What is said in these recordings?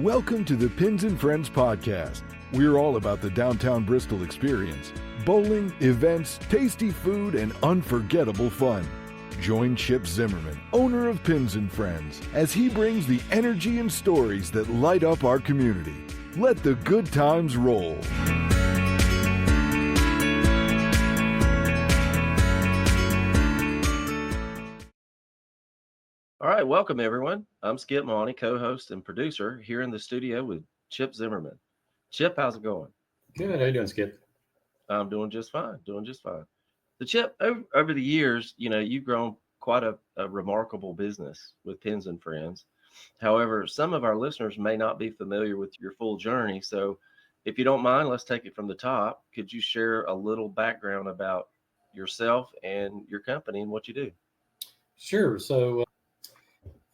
Welcome to the Pins and Friends podcast. We're all about the downtown Bristol experience. Bowling, events, tasty food, and unforgettable fun. Join Chip Zimmerman, owner of Pins and Friends, as he brings the energy and stories that light up our community. Let the good times roll. All right, welcome everyone. I'm Skip Monty, co-host and producer here in the studio with Chip Zimmerman. Chip, how's it going? Good. How you doing, Skip? I'm doing just fine. The Chip, over the years, you've grown quite a remarkable business with Pins and Friends. However, some of our listeners may not be familiar with your full journey. So if you don't mind, let's take it from the top. Could you share a little background about yourself and your company and what you do? Sure. So,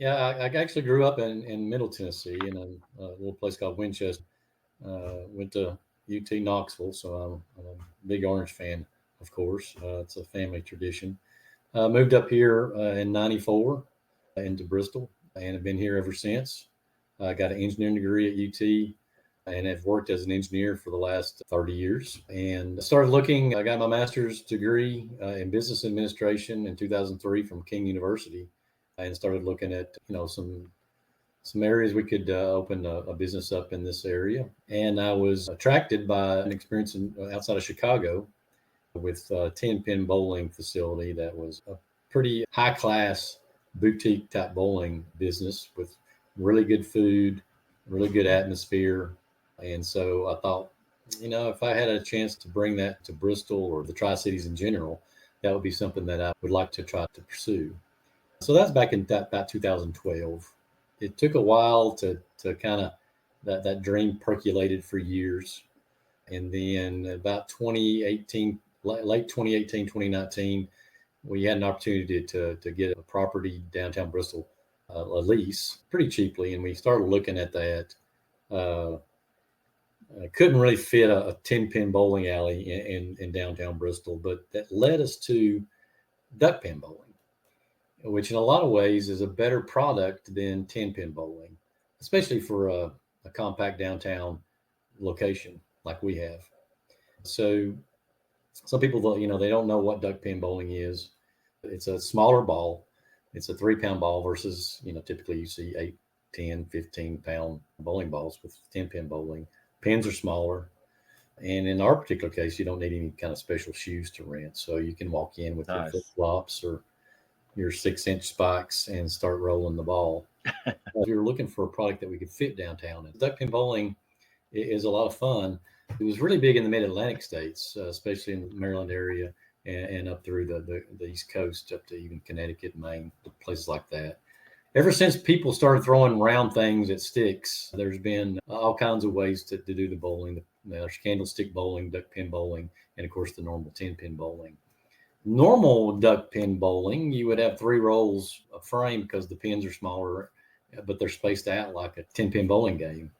I actually grew up in Middle Tennessee in a little place called Winchester. Went to UT Knoxville, so I'm a big Orange fan, of course. It's a family tradition. Moved up here in '94 into Bristol and have been here ever since. I got an engineering degree at UT and have worked as an engineer for the last 30 years. And started looking, I got my master's degree in business administration in 2003 from King University, and started looking at, some areas we could open a business up in this area. And I was attracted by an experience outside of Chicago with a 10-pin bowling facility that was a pretty high-class boutique type bowling business with really good food, really good atmosphere. And so I thought, if I had a chance to bring that to Bristol or the Tri-Cities in general, that would be something that I would like to try to pursue. So that's back in about 2012. It took a while to kind of, that dream percolated for years. And then about 2018, late 2018, 2019, we had an opportunity to get a property downtown Bristol, a lease pretty cheaply. And we started looking at that. Couldn't really fit a 10-pin bowling alley in downtown Bristol, but that led us to Duckpin Bowling, which in a lot of ways is a better product than 10-pin bowling, especially for a compact downtown location like we have. So some people, they don't know what duckpin bowling is. It's a smaller ball. It's a 3-pound ball versus, typically you see 8, 10, 15-pound bowling balls with 10-pin bowling. Pins are smaller. And in our particular case, you don't need any kind of special shoes to rent. So you can walk in with your flip-flops or your 6-inch spikes and start rolling the ball. If you're looking for a product that we could fit downtown, and duckpin bowling is a lot of fun. It was really big in the mid-Atlantic states, especially in the Maryland area and up through the East Coast, up to even Connecticut, Maine, places like that. Ever since people started throwing round things at sticks, there's been all kinds of ways to do the bowling. There's candlestick bowling, duckpin bowling, and of course the normal 10-pin bowling. Normal duckpin bowling, you would have 3 rolls of frame because the pins are smaller, but they're spaced out like a 10-pin bowling game.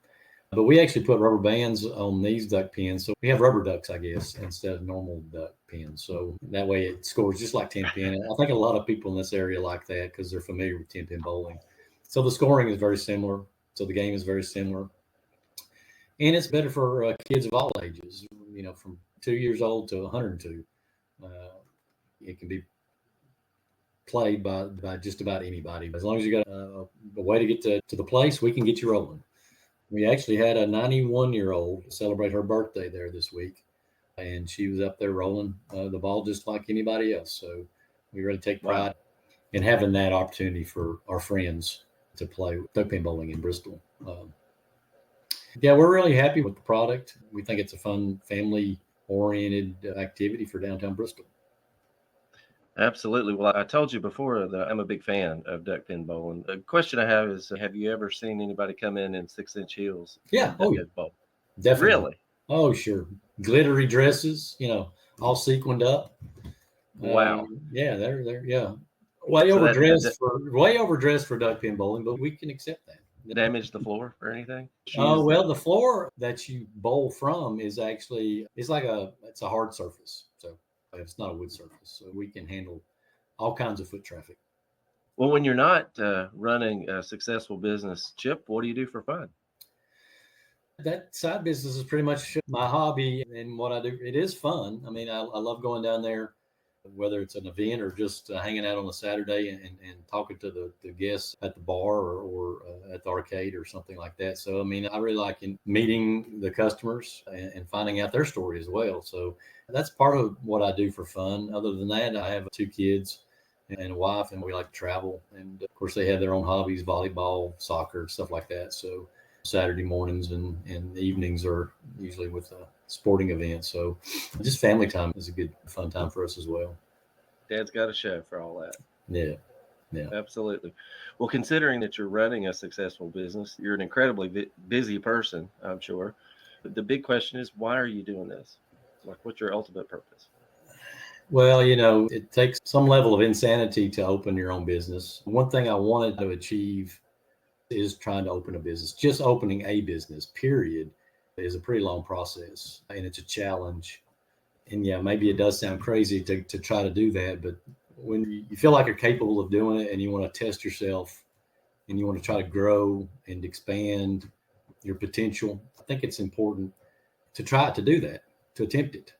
But we actually put rubber bands on these duck pins. So we have rubber ducks, I guess, instead of normal duck pins. So that way it scores just like 10-pin. And I think a lot of people in this area like that because they're familiar with 10-pin bowling. So the scoring is very similar. So the game is very similar. And it's better for kids of all ages, from 2 years old to 102. It can be played by just about anybody. As long as you got a way to get to the place, we can get you rolling. We actually had a 91-year-old celebrate her birthday there this week, and she was up there rolling the ball just like anybody else. So we really take pride in having that opportunity for our friends to play duckpin bowling in Bristol. We're really happy with the product. We think it's a fun, family-oriented activity for downtown Bristol. Absolutely. Well, I told you before that I'm a big fan of duckpin bowling. The question I have is, have you ever seen anybody come in 6-inch heels? Yeah. Oh, yeah. Bowl? Definitely. Really? Oh, sure. Glittery dresses, all sequined up. Wow. They're yeah. Way overdressed for duckpin bowling, but we can accept that. Damage the floor or anything? The floor that you bowl from is actually it's a hard surface. So it's not a wood surface, so we can handle all kinds of foot traffic. Well, when you're not running a successful business, Chip, what do you do for fun? That side business is pretty much my hobby and what I do. It is fun. I mean, I love going down there, whether it's an event or just hanging out on a Saturday and talking to the guests at the bar or at the arcade or something like that. So, I mean, I really like meeting the customers and finding out their story as well. So that's part of what I do for fun. Other than that, I have 2 kids and a wife, and we like to travel. And of course, they have their own hobbies, volleyball, soccer, stuff like that. So Saturday mornings and evenings are usually with a sporting event. So just family time is a good fun time for us as well. Dad's got a show for all that. Yeah. Absolutely. Well, considering that you're running a successful business, you're an incredibly busy person, I'm sure. But the big question is, why are you doing this? Like, what's your ultimate purpose? Well, it takes some level of insanity to open your own business. One thing I wanted to achieve is trying to open a business. Just opening a business, period, is a pretty long process, and it's a challenge. And yeah, maybe it does sound crazy to try to do that, but when you feel like you're capable of doing it and you want to test yourself and you want to try to grow and expand your potential, I think it's important to try to do that, to attempt it.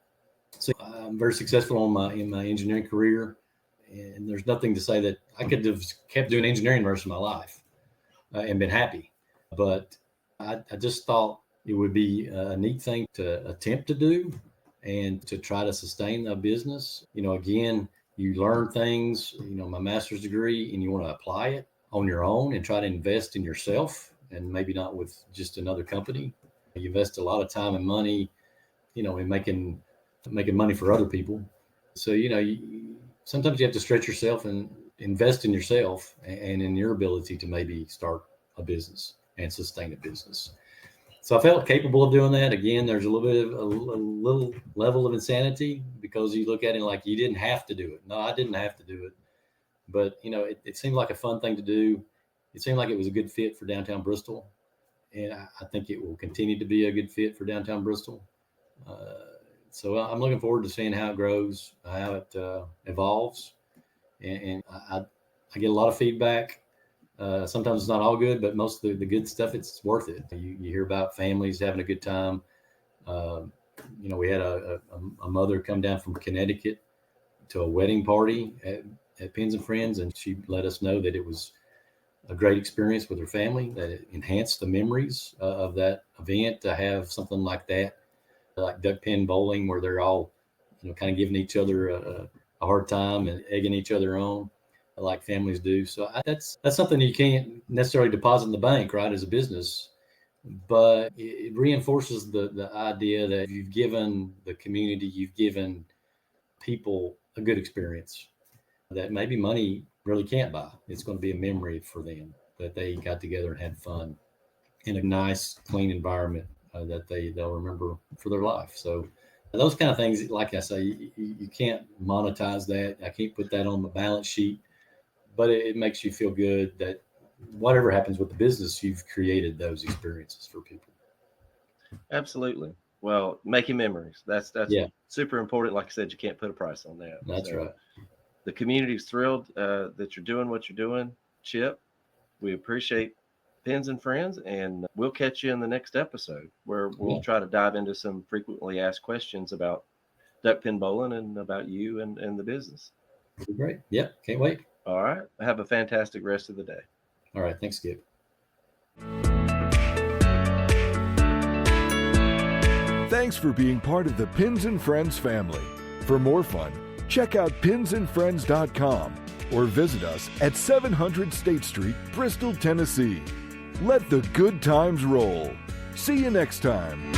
So I'm very successful in my engineering career, and there's nothing to say that I could have kept doing engineering the rest of my life and been happy. But I just thought it would be a neat thing to attempt to do and to try to sustain a business. Again, you learn things, my master's degree, and you want to apply it on your own and try to invest in yourself, and maybe not with just another company. You invest a lot of time and money, in making money for other people. So, sometimes you have to stretch yourself and invest in yourself and in your ability to maybe start a business and sustain a business. So I felt capable of doing that. Again, there's a little level of insanity because you look at it like you didn't have to do it. No, I didn't have to do it. But, it seemed like a fun thing to do. It seemed like it was a good fit for downtown Bristol. And I think it will continue to be a good fit for downtown Bristol. So I'm looking forward to seeing how it grows, how it evolves. And I get a lot of feedback. Sometimes it's not all good, but most of the good stuff, it's worth it. You hear about families having a good time. We had a mother come down from Connecticut to a wedding party at Pins and Friends, and she let us know that it was a great experience with her family, that it enhanced the memories of that event to have something like that, like Duckpin Bowling, where they're all, kind of giving each other a hard time and egging each other on, like families do. So that's something you can't necessarily deposit in the bank, right, as a business, but it reinforces the idea that you've given the community, you've given people a good experience that maybe money really can't buy. It's going to be a memory for them that they got together and had fun in a nice, clean environment that they'll remember for their life. So those kind of things, like I say, you can't monetize that. I can't put that on the balance sheet, but it makes you feel good that whatever happens with the business, you've created those experiences for people. Absolutely. Well, making memories. That's super important. Like I said, you can't put a price on that. That's right. The community's thrilled that you're doing what you're doing, Chip. We appreciate Pins and Friends, and we'll catch you in the next episode where we'll try to dive into some frequently asked questions about Duckpin Bowling and about you and the business. Great. Yep. Can't wait. All right. Have a fantastic rest of the day. All right. Thanks, Skip. Thanks for being part of the Pins and Friends family. For more fun, check out pinsandfriends.com or visit us at 700 State Street, Bristol, Tennessee. Let the good times roll. See you next time.